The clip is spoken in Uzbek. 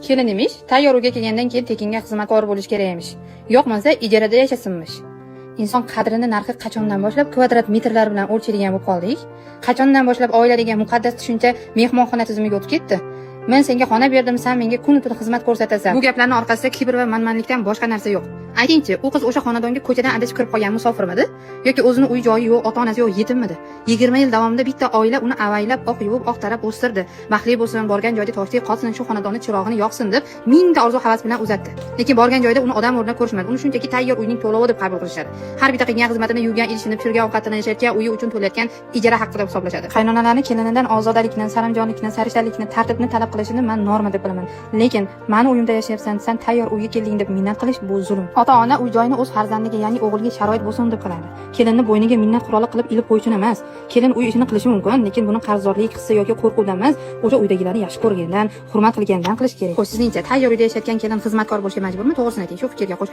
Kelin emish, tayyor uyga kelgandan keyin tekinga xizmatkor bo'lish kerak emish. Yo'qmasa ijarada yashasinmish. Inson qadrini narxi qachondan boshlab kvadrat metrlar bilan o'lchaydigan bo'lib qoldik? Qachondan boshlab oila degan muqaddas tushuncha mehmonxona tizimiga o'tib ketdi? Men senga xona berdim, sen menga kun-tun xizmat ko'rsatasan. Bu gaplarning orqasida kibr va manmanlikdan boshqa narsa yo'q. Aytingchi, u qiz o'sha xonadonga ko'chadan adashib kirib qolgan musofirmidi yoki o'zini uy joyi yo'q, ota-onasi yo'q yetimmidi? 20 yil davomida bitta oila uni avaylab, oq yuvib, oq tarab o'stirdi. Baxtli bo'lsin, borgan joyda toshday qolsin, shu xonadonning chirog'ini yoqsin deb mingta orzu havas bilan uzatdi. Lekin borgan joyda uni odam o'rnida ko'rishmadi. Uni shunchaki tayyor uyning to'lovi deb qabul qilishadi. Har bitta qilgan xizmatini, yuvgan idishini, pishirgan ovqatini, yashayotgan uyi uchun to'layotgan ijara haqqi deb hisoblashadi. Qaynonalarni kelinidan ozodalikni, saramjonlikni, sarishtalikni, tartibni talab qilishini men norma deb bilaman. Lekin meni uyimda yashayapsan, sen tayyor uyga kelding deb minnat qilish bu zulm. Ota-ona uy joyini o'z farzandiga, ya'ni o'g'liga sharoit bo'lsin deb qiladi. Kelinni bo'yniga minnat quroli qilib ilib qo'yishun emas. Kelin uy ishini qilishi mumkin, lekin buni qarzdorlik hissi yoki qo'rquvdan emas, o'sha uydagilarni yaxshi ko'rgandan, hurmat qilgandan qilish kerak. Xo'sh, sizningcha tayyor uyda yashayotgan kelin xizmatkor bo'lishga majburmi? To'g'risini ayting, shu fikrga qo'shilasiz?